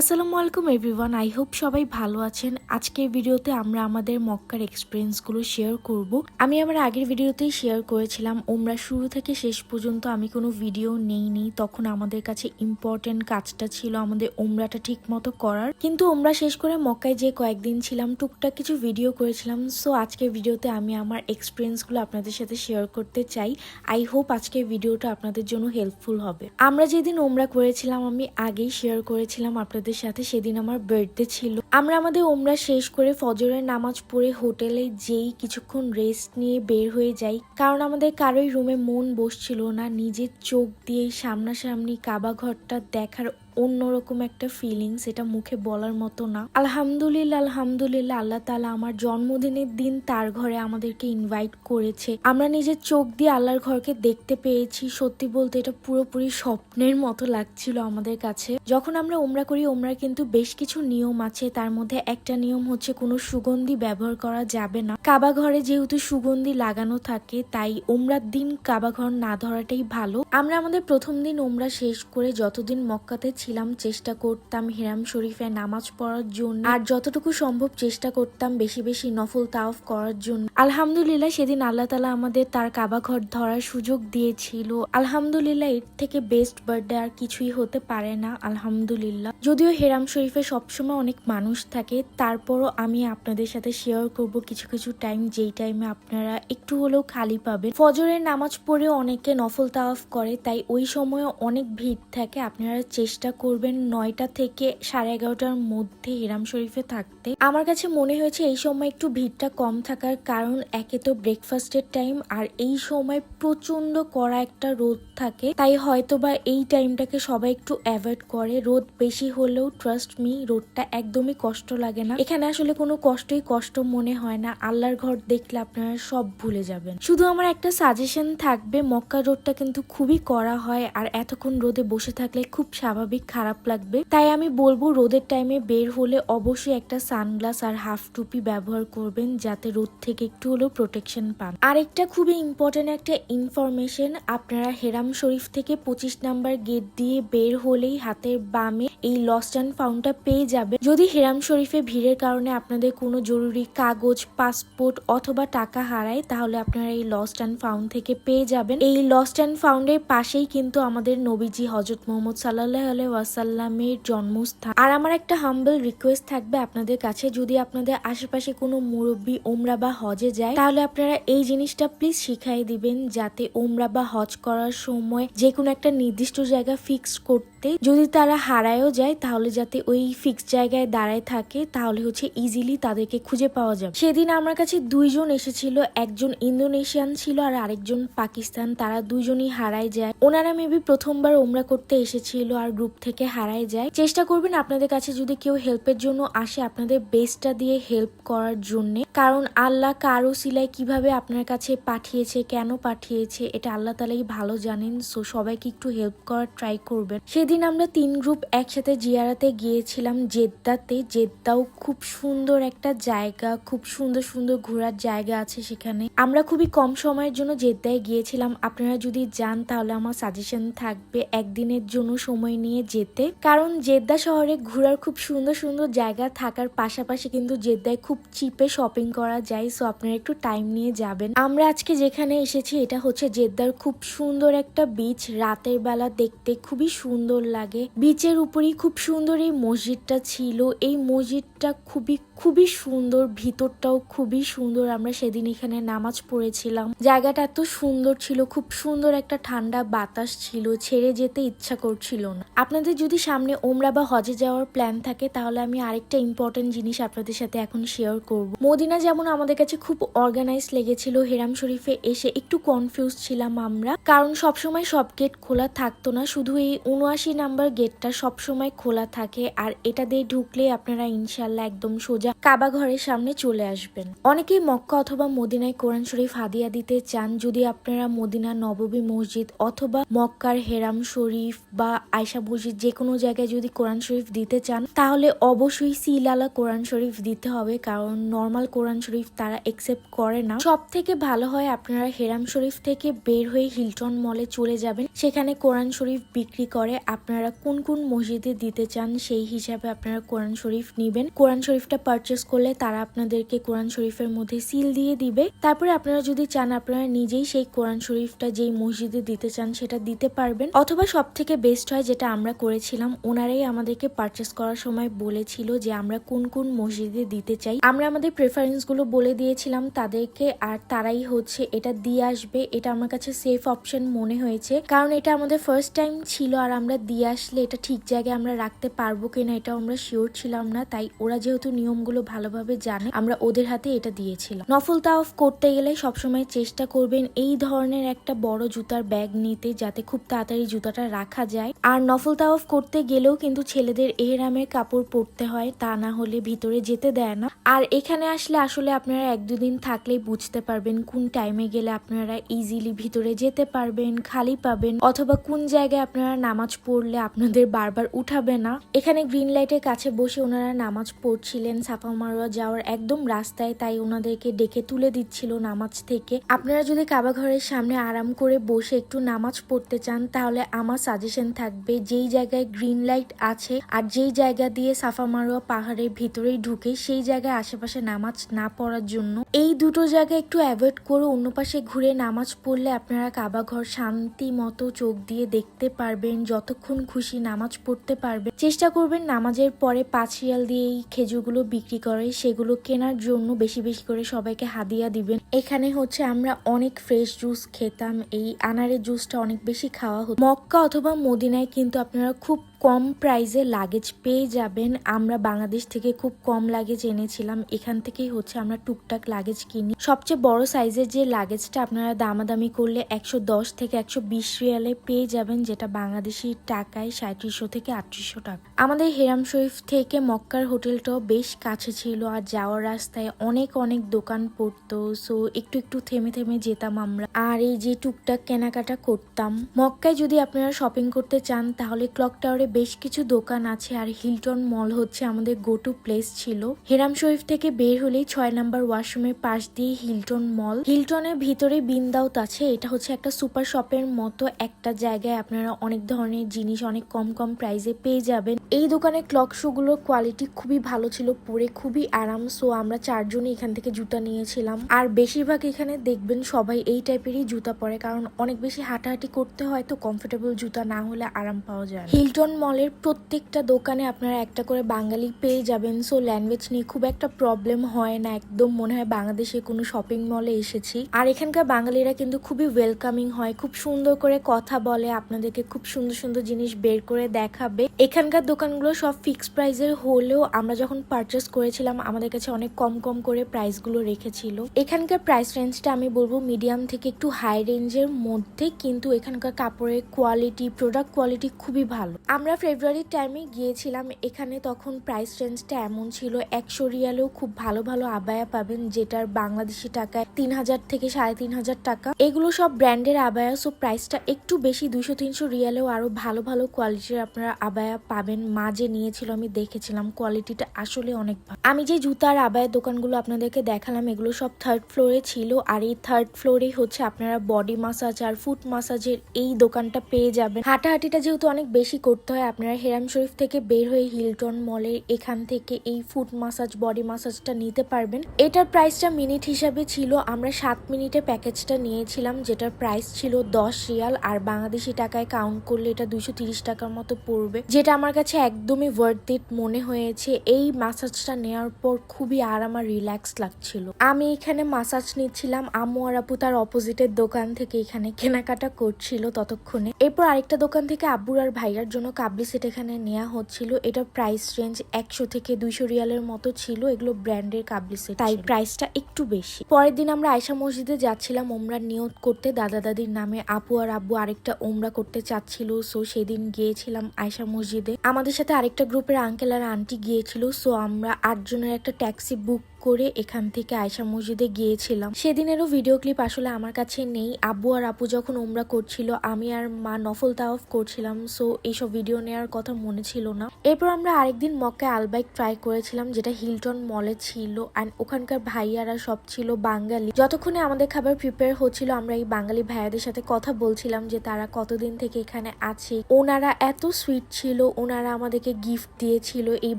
আসসালামু আলাইকুম everyone, I hope সবাই ভালো আছেন। আজকের ভিডিওতে আমরা আমাদের মক্কার এক্সপিরিয়েন্সগুলো শেয়ার করব। আমি আমার আগের ভিডিওতেই শেয়ার করেছিলাম ওমরা শুরু থেকে শেষ পর্যন্ত আমি কোনো ভিডিও নেইনি। তখন আমাদের কাছে ইম্পর্টেন্ট কাজটা ছিল আমাদের ওমরাটা ঠিক মতো করার, কিন্তু ওমরা শেষ করে মক্কায় যে কয়েকদিন ছিলাম টুকটাক কিছু ভিডিও করেছিলাম। সো আজকের ভিডিওতে আমি আমার এক্সপিরিয়েন্সগুলো আপনাদের সাথে শেয়ার করতে চাই। আই হোপ আজকের ভিডিওটা আপনাদের জন্য হেল্পফুল হবে। আমরা যেদিন ওমরা করেছিলাম আমি আগেই শেয়ার করেছিলাম আপনাদের সাথে, সেদিন আমার বার্থডে ছিল। আমরা আমাদের ওমরা শেষ করে ফজরের নামাজ পড়ে হোটেলে যেই কিছুক্ষণ রেস্ট নিয়ে বের হয়ে যাই, কারণ আমাদের কারোই রুমে মন বসছিল না। নিজের চোখ দিয়ে সামনাসামনি কাবা ঘরটা দেখার অন্যরকম একটা ফিলিংস, এটা মুখে বলার মতো না। আলহামদুলিল্লাহ আলহামদুলিল্লাহ, আল্লাহ তাআলা আমার জন্মদিনের দিন তার ঘরে আমাদেরকে ইনভাইট করেছে। আমরা নিজের চোখ দিয়ে আল্লাহর ঘরকে দেখতে পেয়েছি। সত্যি বলতে এটা পুরোপুরি স্বপ্নের মতো লাগছিল আমাদের কাছে। যখন আমরা ওমরা করি, ওমরার কিন্তু বেশ কিছু নিয়ম আছে। তার মধ্যে একটা নিয়ম হচ্ছে কোনো সুগন্ধি ব্যবহার করা যাবে না। কাবা ঘরে যেহেতু সুগন্ধি লাগানো থাকে, তাই ওমরার দিন কাবা ঘর না ধরাটাই ভালো। আমরা আমাদের প্রথম দিন ওমরা শেষ করে যতদিন মক্কাতে ছিলাম চেষ্টা করতাম হিরাম শরীফে নামাজ পড়ার জন্য, আর যতটুকু সম্ভব চেষ্টা করতাম বেশি বেশি নফল তাওয়াফ করার জন্য। আলহামদুলিল্লাহ সেদিন আল্লাহ তাআলা আমাদের তার কাবা ঘর ধরার সুযোগ দিয়েছিল। আলহামদুলিল্লাহ এর থেকে বেস্ট বার্থডে আর কিছুই হতে পারে না। আলহামদুলিল্লাহ, যদিও হিরাম শরীফে সবসময় অনেক মানুষ থাকে, তারপরও আমি আপনাদের সাথে শেয়ার করব কিছু কিছু টাইম যেই টাইমে আপনারা একটু হলেও খালি পাবেন। ফজরের নামাজ পড়েও অনেকে নফল তাওয়াফ করে, তাই ওই সময় অনেক ভিড় থাকে। আপনারা চেষ্টা করবেন 9টা থেকে 11:30টার মধ্যে হিরাম শরীফে থাকতে। আমার কাছে মনে হয়েছে এই সময় একটু ভিড়টা কম থাকার কারণ, একে তো ব্রেকফাস্টের টাইম, আর এই সময় প্রচন্ড কড়া একটা রোদ থাকে, তাই হয়তোবা এই টাইমটাকে সবাই একটু অ্যাভয়েড করে। রোদ বেশি হলেও ট্রাস্ট মি, রোদটা একদমই কষ্ট লাগে না। এখানে আসলে কোনো কষ্টই কষ্ট মনে হয় না। আল্লাহর ঘর দেখলে আপনারা সব ভুলে যাবেন। শুধু আমার একটা সাজেশন থাকবে, মক্কা রোদটা কিন্তু খুবই কড়া হয়, আর এতক্ষণ রোদে বসে থাকলে খুব স্বাভাবিক খারাপ লাগবে। তাই আমি বলবো রোদের টাইমে বের হলে অবশ্যই একটা সানগ্লাস আর হাফ টুপি ব্যবহার করবেন, যাতে রোদ থেকে একটু হলেও প্রোটেকশন পান। আরেকটা খুবই ইম্পর্টেন্ট একটা ইনফরমেশন, আপনারা হেরাম শরীফ থেকে 25 নাম্বার গেট দিয়ে বের হলেই হাতের বামে এই লস্ট অ্যান্ড ফাউন্ডটা পেয়ে যাবেন। যদি হেরাম শরীফে ভিড়ের কারণে আপনাদের কোনো জরুরি কাগজ, পাসপোর্ট অথবা টাকা হারায়, তাহলে আপনারা এই লস্ট অ্যান্ড ফাউন্ড থেকে পেয়ে যাবেন। এই লস্ট অ্যান্ড ফাউন্ডের পাশেই কিন্তু আমাদের নবীজি হযরত মুহাম্মদ সাল্লাল্লাহু আলাইহি ওয়াসাল্লামের জন্মস্থান। আর আমার একটা হাম্বল রিকোয়েস্ট থাকবে আপনাদের কাছে, যদি আপনাদের আশেপাশে কোনো মুরব্বী ওমরা বা হজে যায়, তাহলে আপনারা এই জিনিসটা প্লিজ শিখাই দিবেন, যাতে ওমরা বা হজ করার সময় যে কোনো একটা নির্দিষ্ট জায়গা ফিক্স করতে, যদি তারা হারায়ও যায় তাহলে যাতে ওই ফিক্স জায়গায় দাঁড়ায় থাকে, তাহলে হচ্ছে ইজিলি তাদেরকে খুঁজে পাওয়া যাবে। সেদিন আমার কাছে দুইজন এসেছিল, একজন ইন্দোনেশিয়ান ছিল আর আরেকজন পাকিস্তান। তারা দুইজনই হারায় যায়। ওনারা মেবি প্রথমবার ওমরা করতে এসেছিল আর গ্রুপ থেকে হারায় যায়। চেষ্টা করবেন আপনাদের কাছে যদি কেউ হেল্পের জন্য আসে, আপনাদের বেস্টটা দিয়ে হেল্প করার জন্য, কারণ আল্লাহ কারো সিলাই কিভাবে আপনার কাছে পাঠিয়েছে, কেন পাঠিয়েছে, এটা আল্লাহ তাআলাই ভালো জানেন। সো সবাইকে একটু হেল্প করার ট্রাই করবেন। সেদিন আমরা 3 গ্রুপ একসাথে জিয়ারাতে গিয়েছিলাম জেদ্দাতে। জেদ্দাও খুব সুন্দর একটা জায়গা, খুব সুন্দর সুন্দর ঘোরার জায়গা আছে সেখানে। আমরা খুবই কম সময়ের জন্য জেদ্দায় গিয়েছিলাম। আপনারা যদি যান তাহলে আমার সাজেশন থাকবে একদিনের জন্য সময় নিয়ে যেতে, কারণ জেদ্দা শহরে ঘোরার খুব সুন্দর সুন্দর জায়গা থাকার পাশাপাশি কিন্তু জেদ্দায় খুব চিপে শপিং করা যায়। সো আপনারা একটু টাইম নিয়ে যাবেন। আমরা আজকে যেখানে এসেছি এটা হচ্ছে জেদ্দার খুব সুন্দর একটা বিচ। রাতের বেলা দেখতে খুবই সুন্দর লাগে। বিচের উপরেই খুব সুন্দর এই মসজিদটা ছিল। এই মসজিদটা খুবই খুবই সুন্দর, ভিতরটাও খুবই সুন্দর। আমরা সেদিন এখানে নামাজ পড়েছিলাম। জায়গাটা এত সুন্দর ছিল, খুব সুন্দর একটা ঠান্ডা বাতাস ছিল, ছেড়ে যেতে ইচ্ছা করছিল না। আপনাদের যদি সামনে ওমরা বা হজে যাওয়ার প্ল্যান থাকে, তাহলে আমি আরেকটা ইম্পর্টেন্ট জিনিস আপনাদের সাথে এখন শেয়ার করব। মদিনা যেমন আমাদের কাছে খুব অর্গানাইজ লেগেছিল, হেরাম শরীফে এসে একটু কনফিউজ ছিলাম আমরা, কারণ সবসময় সব গেট খোলা থাকতো না। শুধু এই 79 নাম্বার গেটটা সবসময় খোলা থাকে, আর এটা দিয়ে ঢুকলে আপনারা ইনশাল্লাহ একদম সোজা কাবা ঘরের সামনে চলে আসবেন। অনেকেই মক্কা অথবা মদিনায় কোরআন শরীফ হাদিয়া দিতে চান। যদি আপনারা মদিনা নববী মসজিদ অথবা মক্কার হেরাম শরীফ বা আয়সা মসজিদ যে কোনো জায়গায় যদি কোরআন শরীফ দিতে চান, তাহলে অবশ্যই সিলালা কোরআন শরীফ দিতে হবে, কারণ নর্মাল কোরআন শরীফ তারা একসেপ্ট করে না। সব থেকে ভালো হয় আপনারা হেরাম শরীফ থেকে বের হয়ে হিলটন মলে চলে যাবেন, সেখানে কোরআন শরীফ বিক্রি করে, আপনারা কোন কোন মসজিদে দিতে চান সেই হিসাবে আপনারা কোরআন শরীফ নিবেন। কোরআন শরীফটা পারচেস করলে তারা আপনাদেরকে কোরআন শরীফের মধ্যে সিল দিয়ে দিবে। তারপরে আপনারা যদি চান আপনারা নিজেই সেই কোরআন শরীফটা যেই মসজিদে দিতে চান সেটা দিতে পারবেন। অথবা সব থেকে বেস্ট হয় যেটা আমরা করেছিলাম, ওনারাই আমাদেরকে পারচেস করার সময় বলেছিল যে আমরা কোন কোন মসজিদে দিতে চাই। আমরা আমাদের প্রেফারেন্স গুলো বলে দিয়েছিলাম তাদেরকে, আর তারাই হচ্ছে এটা দিয়ে আসবে। এটা আমার কাছে সেফ অপশন মনে হয়েছে, কারণ এটা আমাদের ফার্স্ট টাইম ছিল আর আমরা দিয়ে আসলে এটা ঠিক জায়গায় আমরা রাখতে পারবো কিনা এটা আমরা শিওর ছিলাম না। তাই ওরা যেহেতু নিয়মগুলো ভালোভাবে জানে আমরা ওদের হাতে এটা দিয়েছিলাম। নফল তাওয়াফ করতে গেলে সবসময় চেষ্টা করবেন এই ধরনের একটা বড় জুতার ব্যাগ নিতে, যাতে খুব তাড়াতাড়ি জুতাটা রাখা যায়। আর নফল তাওয়াফ করতে গেলেও কিন্তু ছেলেদের এহরামের কাপড় পরতে হয়, তা না হলে ভিতরে যেতে দেয় না। আর এখানে আসলে আসলে আপনারা 1-2 দিন থাকলেই বুঝতে পারবেন কোন টাইমে গেলে আপনারা ইজিলি ভিতরে যেতে পারবেন, খালি পাবেন, অথবা কোন জায়গায় আপনারা নামাজ পড়লে আপনাদের বারবার উঠাবে না। এখানে গ্রিন লাইটের কাছে বসে ওনারা নামাজ পড়ছিলেন সাফা মারওয়া যাওয়ার একদম রাস্তায়, তাই ওনাদেরকে ডেকে তুলে দিচ্ছিল নামাজ থেকে। আপনারা যদি কাবা ঘরের সামনে আরাম করে বসে একটু নামাজ পড়তে চান তাহলে আমার সাজেশন থাকবে যেই জায়গায় গ্রিন লাইট আছে আর যেই জায়গা দিয়ে সাফা মারওয়া পাহাড়ের ভিতরেই ঢুকে সেই জায়গায় আশেপাশে নামাজ না পড়ার জন্য। এই দুটো জায়গা একটু অ্যাভয়েড করে অন্য পাশে ঘুরে নামাজ পড়লে আপনারা কাবা ঘর শান্তি মতো চোখ দিয়ে দেখতে পারবেন, যতক্ষণ খুশি নামাজ পড়তে পারবেন। চেষ্টা করবেন নামাজের পরে 5 রিয়াল দিয়ে এই খেজুরগুলো বিক্রি করে সেগুলো কেনার জন্য বেশি বেশি করে সবাইকে হাদিয়া দিবেন। এখানে হচ্ছে আমরা অনেক ফ্রেশ জুস খেতাম, এই আনারের জুসটা অনেক বেশি খাওয়া হতো। মক্কা অথবা মদিনায় কিন্তু আপনারা খুব কম প্রাইসে লাগেজ পেয়ে যাবেন। আমরা বাংলাদেশ থেকে খুব কম লাগেজ এনেছিলাম, এখান থেকেই হচ্ছে আমরা টুকটাক লাগেজ কিনি। সবচেয়ে বড় সাইজের যে লাগেজটা আপনারা দামাদামি করলে 110 থেকে 120 রিয়ালে পেয়ে যাবেন, যেটা বাংলাদেশি টাকায় 3700 থেকে 3800 টাকা। আমাদের হেরাম শরীফ থেকে মক্কার হোটেলটাও বেশ কাছে ছিল আর যাওয়ার রাস্তায় অনেক অনেক দোকান পড়তো, সো একটু একটু থেমে থেমে যেতাম আমরা আর এই যে টুকটাক কেনাকাটা করতাম। মক্কায় যদি আপনারা শপিং করতে চান তাহলে ক্লক টাওয়ারে বেশ কিছু দোকান আছে, আর হিলটন মল হচ্ছে আমাদের গো টু প্লেস ছিল। হেরাম শরীফ থেকে বের হলেই 6 নাম্বার ওয়াশরুমের পাশ দিয়ে হিলটন মল। হিলটনের ভিতরে বিনদাউত আছে, এটা হচ্ছে একটা সুপার শপের মতো একটা জায়গায় আপনারা অনেক ধরনের জিনিস অনেক কম কম প্রাইসে পেয়ে যাবেন। এই দোকানে ক্লক শু গুলোর কোয়ালিটি খুবই ভালো ছিল, পরে খুবই আরাম। সো আমরা 4 জনই এখান থেকে জুতা নিয়েছিলাম, আর বেশিরভাগ এখানে দেখবেন সবাই এই টাইপেরই জুতা পরে, কারণ অনেক বেশি হাঁটাহাঁটি করতে হয় তো কমফোর্টেবল জুতা না হলে আরাম পাওয়া যায়। হিলটন মলের প্রত্যেকটা দোকানে আপনারা একটা করে বাঙালি পেয়ে যাবেন, সো ল্যাঙ্গুয়েজ নিয়ে খুব একটা প্রবলেম হয় না। একদম মনে হয় বাংলাদেশে কোনো শপিং মলে এসেছি। আর এখানকার বাঙালিরা কিন্তু খুবই ওয়েলকামিং হয়, খুব সুন্দর করে কথা বলে, আপনাদেরকে খুব সুন্দর সুন্দর জিনিস বের করে দেখাবে। এখানকার দোকানগুলো সব ফিক্সড প্রাইসের হলেও আমরা যখন পারচেস করেছিলাম আমাদের কাছে অনেক কম কম করে প্রাইসগুলো রেখেছিল। এখানকার প্রাইস রেঞ্জটা আমি বলবো মিডিয়াম থেকে একটু হাই রেঞ্জের মধ্যে, কিন্তু এখানকার কাপড়ের কোয়ালিটি, প্রোডাক্ট কোয়ালিটি খুবই ভালো। আমরা ফেব্রুয়ারির টাইমে গিয়েছিলাম, এখানে তখন প্রাইস রেঞ্জটা এমন ছিল 100 রিয়ালেও খুব ভালো ভালো আবায়া পাবেন, যেটার বাংলাদেশি টাকায় 3000 থেকে 3500 টাকা। এগুলো সব ব্র্যান্ডের আবায়া, সো প্রাইসটা একটু বেশি, 200-300 রিয়ালেও আরো ভালো ভালো কোয়ালিটির আপনারা আবায়া পাবেন। মা যে নিয়েছিল আমি দেখেছিলাম, কোয়ালিটিটা আসলে অনেক ভালো। আমি যে জুতার আবায়া দোকানগুলো আপনাদেরকে দেখালাম এগুলো সব 3rd ফ্লোরে ছিল, আর এই 3rd ফ্লোরেই হচ্ছে আপনারা বডি মাসাজ আর ফুট মাসাজের এই দোকানটা পেয়ে যাবেন। হাঁটাহাঁটিটা যেহেতু অনেক বেশি করতে হয়, আপনারা হেরাম শরীফ থেকে বের হয়ে হিলটন মলের এখান থেকে এই ফুট মাসাজ বডি মাসাজটা নিতে পারবেন। এটার প্রাইসটা মিনিট হিসাবে ছিল, আমরা 7 মিনিটের প্যাকেজটা নিয়েছিলাম যেটার প্রাইস ছিল 10 রিয়াল, আর বাংলাদেশি টাকায় কাউন্ট করলে এটা 230 টাকার মতো পড়বে, যেটা আমার কাছে একদমই ওয়ার্থ ইট মনে হয়েছে। এই মাসাজটা নেওয়ার পর খুবই আরাম আর রিল্যাক্স লাগছিল। আমি এখানে মাসাজ নিচ্ছিলাম, আম্মু আর আপু তার অপোজিটের দোকান থেকে এখানে কেনাকাটা করছিল ততক্ষণে। এরপর আরেকটা দোকান থেকে আব্বুর আর ভাইয়ার জন্য কাবলি সেট এখানে নেওয়া হচ্ছিল। এটা প্রাইস রেঞ্জ 100 থেকে 200 রিয়ালের মতো ছিল, এগুলো ব্র্যান্ডের কাবলি সেট, তাই প্রাইসটা একটু বেশি। পরের দিন আমরা আয়েশা মসজিদে যাচ্ছিলাম ওমরা নিয়ত করতে দাদা দাদির নামে। আপু আর আব্বু আরেকটা ওমরা করতে চাচ্ছিল, সো সেদিন গিয়েছিলাম আয়েশা মসজিদে। আমাদের সাথে আরেকটা গ্রুপের আঙ্কেল আর আন্টি গিয়েছিল, সো আমরা 8 জনের একটা ট্যাক্সি বুক করে এখান থেকে আয়েশা মসজিদে গিয়েছিলাম। সেদিনেরও ভিডিও ক্লিপ আসলে আমার কাছে নেই। আব্বু আর আপু যখন উমরা করছিল, আমি আর মা নফল তাওয়াফ করছিলাম, সো এইসব ভিডিও নেওয়ার কথা মনে ছিল না। এরপর আমরা আরেকদিন মক্কায় আলবাইক ট্রাই করেছিলাম, যেটা হিলটন মলে ছিল। অ্যান্ড ওখানকার ভাইয়ারা সব ছিল বাঙালি। যতক্ষণে আমাদের খাবার প্রিপেয়ার হচ্ছিল, আমরা এই বাঙালি ভাইয়াদের সাথে কথা বলছিলাম যে তারা কতদিন থেকে এখানে আছে। ওনারা এত সুইট ছিল, ওনারা আমাদেরকে গিফট দিয়েছিল এই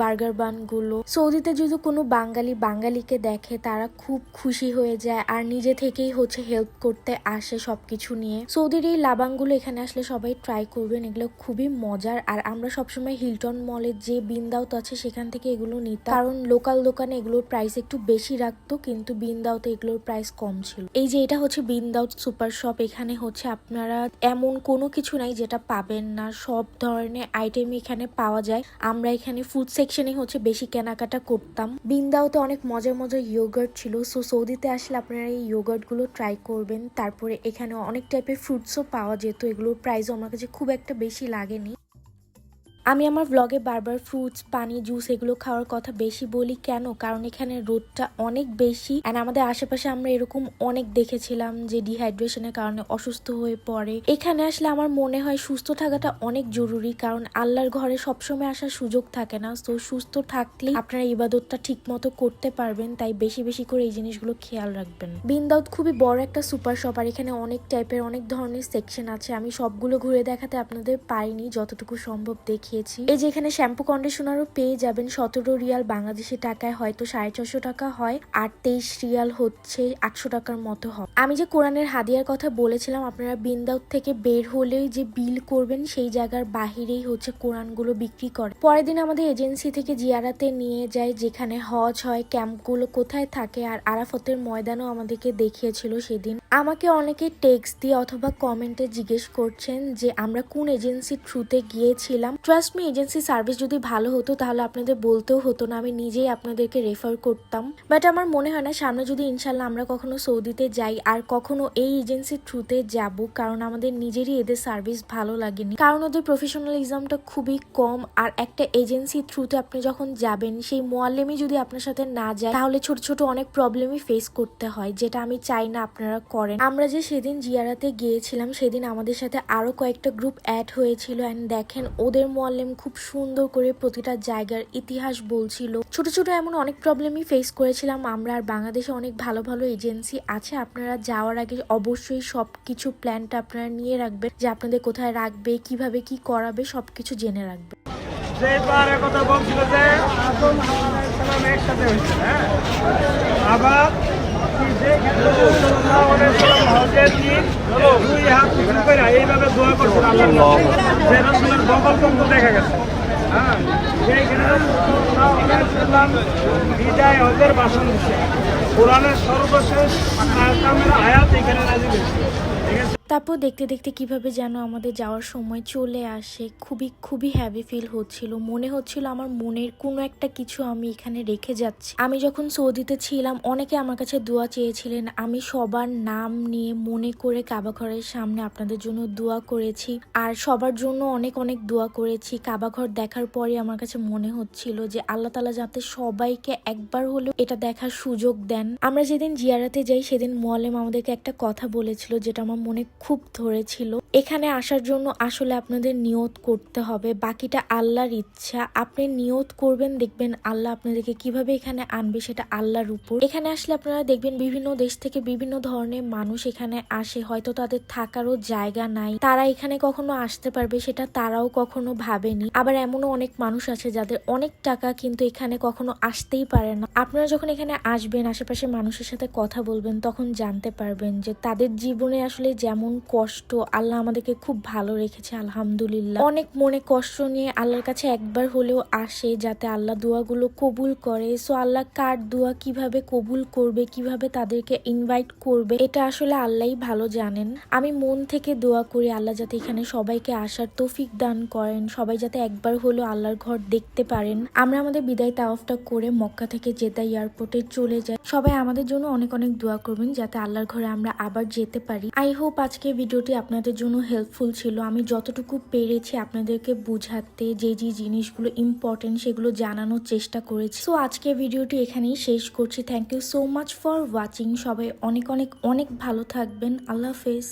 বার্গার বানগুলো। সৌদিতে যদি কোনো বাঙালিকে দেখে, তারা খুব খুশি হয়ে যায় আর নিজে থেকেই হেল্প করতে আসে সবকিছু নিয়ে। সৌদির এই লাবাংগুলো এখানে আসলে সবাই ট্রাই করবেন, এগুলো খুবই মজার। আর আমরা সবসময় হিলটন মলের যে বিন দাউত আছে সেখান থেকে এগুলো নিতাম, কারণ লোকাল দোকানে এগুলোর প্রাইস একটু বেশি রাখতো, কিন্তু বিন দাউতে এগুলোর প্রাইস কম ছিল। এই যে এটা বিন দাউত সুপার শপ। এখানে আপনারা এমন কোনো কিছু নাই যেটা পাবেন না, সব ধরনের আইটেম এখানে পাওয়া যায়। আমরা এখানে ফুড সেকশনে বেশি কেনাকাটা করতাম। বিন দাউতে অনেক মজার মজার ইয়োগার্ট ছিল, সো সৌদিতে আসলে আপনারা এই ইয়োগার্ট গুলো ট্রাই করবেন। তারপরে এখানে অনেক টাইপের ফ্রুটসও পাওয়া যেত, এগুলোর প্রাইসও আমার কাছে খুব একটা বেশি লাগেনি। আমি আমার ব্লগে বারবার ফ্রুটস, পানি, জুস এগুলো খাওয়ার কথা বেশি বলি কেন, কারণ এখানে রোদটা অনেক বেশি। এন্ড আমাদের আশেপাশে আমরা এরকম অনেক দেখেছিলাম যে ডিহাইড্রেশনের কারণে অসুস্থ হয়ে পড়ে। এখানে আসলে আমার মনে হয় সুস্থ থাকাটা অনেক জরুরি, কারণ আল্লাহর ঘরে সবসময় আসার সুযোগ থাকে না। তো সুস্থ থাকলে আপনারা ইবাদতটা ঠিক মতো করতে পারবেন, তাই বেশি বেশি করে এই জিনিসগুলো খেয়াল রাখবেন। বিন দাউত খুবই বড় একটা সুপার শপ, আর এখানে অনেক টাইপের অনেক ধরনের সেকশন আছে। আমি সবগুলো ঘুরে দেখাতে আপনাদের পারিনি, যতটুকু সম্ভব দেখি। এই যে এখানে শ্যাম্পু কন্ডিশনারও পেয়ে যাবেন 17 রিয়াল বাংলাদেশি টাকায় হয়তো 450 টাকা হয়, আর 23 রিয়াল 800 টাকার মতো হয়। আমি যে কোরআনের হাদিয়ার কথা বলেছিলাম, আপনারা বিন দাউত থেকে বের হলেই যে বিল করবেন সেই জায়গার বাহিরেই কোরআনগুলো বিক্রি করে। পরের দিন আমাদের এজেন্সি থেকে জিয়ারাতে নিয়ে যায়, যেখানে হজ হয়, ক্যাম্পগুলো কোথায় থাকে, আর আরাফতের ময়দানও আমাদেরকে দেখিয়েছিল সেদিন। আমাকে অনেকে টেক্সট দিয়ে অথবা কমেন্টে জিজ্ঞেস করছেন যে আমরা কোন এজেন্সির থ্রুতে গিয়েছিলাম। ট্রাস্ট মি, এজেন্সি সার্ভিস যদি ভালো হতো তাহলে আপনাদের বলতেও হতো না, আমি নিজেই আপনাদেরকে রেফার করতাম। বাট আমার মনে হয় না সামনে যদি ইনশাল্লাহ আমরা কখনো সৌদিতে যাই আর কখনো এই এজেন্সির থ্রুতে যাব, কারণ আমাদের নিজেরই এদের সার্ভিস ভালো লাগেনি, কারণ ওদের প্রফেশনালিজমটা খুবই কম। আর একটা এজেন্সির থ্রুতে আপনি যখন যাবেন, সেই মোয়াল্লেমই যদি আপনার সাথে না যায়, তাহলে ছোট ছোট অনেক প্রবলেমই ফেস করতে হয়, যেটা আমি চাই না আপনারা করেন। আমরা যে সেদিন জিয়ারাতে গিয়েছিলাম, সেদিন আমাদের সাথে আরো কয়েকটা গ্রুপ অ্যাড হয়েছিল। এন্ড দেখেন ওদের মোয়াল্লেম খুব সুন্দর করে প্রতিটা জায়গার ইতিহাস বলছিল। ছোট ছোট এমন অনেক প্রবলেমই ফেস করেছিলাম আমরা। আর বাংলাদেশে অনেক ভালো ভালো এজেন্সি আছে, আপনারা যাওয়ার আগে অবশ্যই সবকিছু প্ল্যানটা আপনারা নিয়ে রাখবেন, যে আপনাদের কোথায় রাখবে, কিভাবে কি করাবে, সবকিছু জেনে রাখবেন। কথা বলছিল যে আদম আলাইহিস সালাম একসাথে হয়েছিল, হ্যাঁ, আবার দুই হাত এইভাবে দোয়া করছিল আল্লাহ, যে রাসূলের বগল পর্যন্ত দেখা গেছে। হ্যাঁ, বিদায় হজের ভাষণ দিচ্ছে, কোরআনের সর্বশেষ আয়াত এখানে নাযিল হয়েছে। ঠিক আছে, তারপর দেখতে দেখতে কিভাবে যেন আমাদের যাওয়ার সময় চলে আসে। খুবই খুবই হ্যাপি ফিল হচ্ছিল, মনে হচ্ছিল আমার মনের কোনো একটা কিছু আমি এখানে রেখে যাচ্ছি। আমি যখন সৌদিতে ছিলাম, অনেকে আমার কাছে দোয়া চেয়েছিলেন, আমি সবার নাম নিয়ে মনে করে কাবা ঘরের সামনে আপনাদের জন্য দোয়া করেছি, আর সবার জন্য অনেক অনেক দোয়া করেছি। কাবা ঘর দেখার পরে আমার কাছে মনে হচ্ছিল যে আল্লাহ তাআলা যাতে সবাইকে একবার হলেও এটা দেখার সুযোগ দেন। আমরা যেদিন জিয়ারাতে যাই, সেদিন মুআল্লিম আমাদেরকে একটা কথা বলেছিল, যেটা আমার মনে খুব ধরেছিল। এখানে আসার জন্য আসলে আপনাদের নিয়ত করতে হবে, বাকিটা আল্লাহর ইচ্ছা। আপনি নিয়ত করবেন, দেখবেন আল্লাহ আপনাদেরকে কিভাবে এখানে আনবে সেটা আল্লাহর উপর। এখানে আসলে আপনারা দেখবেন বিভিন্ন দেশ থেকে বিভিন্ন ধরনের মানুষ এখানে আসে, হয়তো তাদের থাকারও জায়গা নাই, তারা এখানে কখনো আসতে পারবে সেটা তারাও কখনো ভাবেনি। আবার এমনও অনেক মানুষ আছে যাদের অনেক টাকা, কিন্তু এখানে কখনো আসতেই পারে না। আপনারা যখন এখানে আসবেন, আশেপাশে মানুষের সাথে কথা বলবেন, তখন জানতে পারবেন যে তাদের জীবনে আসলে যেমন কষ্ট, আল্লাহ আমাদেরকে খুব ভালো রেখেছে আলহামদুলিল্লাহ। অনেক মনে কষ্ট নিয়ে আল্লাহর কাছে একবার হলেও আসে, যাতে আল্লাহ দোয়াগুলো কবুল করে। সো আল্লাহ কার দোয়া কিভাবে কবুল করবে, কিভাবে তাদেরকে ইনভাইট করবে, এটা আসলে আল্লাহই ভালো জানেন। আমি মন থেকে দোয়া করি আল্লাহ যাতে এখানে সবাইকে আসার তৌফিক দান করেন, সবাই যাতে একবার হলেও হলেও আল্লাহর ঘর দেখতে পারেন। আমরা আমাদের বিদায় তাওয়াফটা করে মক্কা থেকে জেদ্দা এয়ারপোর্টে চলে যাই। সবাই আমাদের জন্য অনেক অনেক দোয়া করবেন যাতে আল্লাহর ঘরে আমরা আবার যেতে পারি। আই হোপ আজকে ভিডিওটি আপনাদের জন্য হেল্পফুল ছিল। আমি যতটুকু পেরেছি আপনাদেরকে বুঝাতে, যে জিনিসগুলো ইম্পর্টেন্ট সেগুলো জানানোর চেষ্টা করেছি। সো আজকে ভিডিওটি এখানেই শেষ করছি। Thank you so much for watching. সবাই অনেক অনেক অনেক ভালো থাকবেন। আল্লাহ হাফেজ।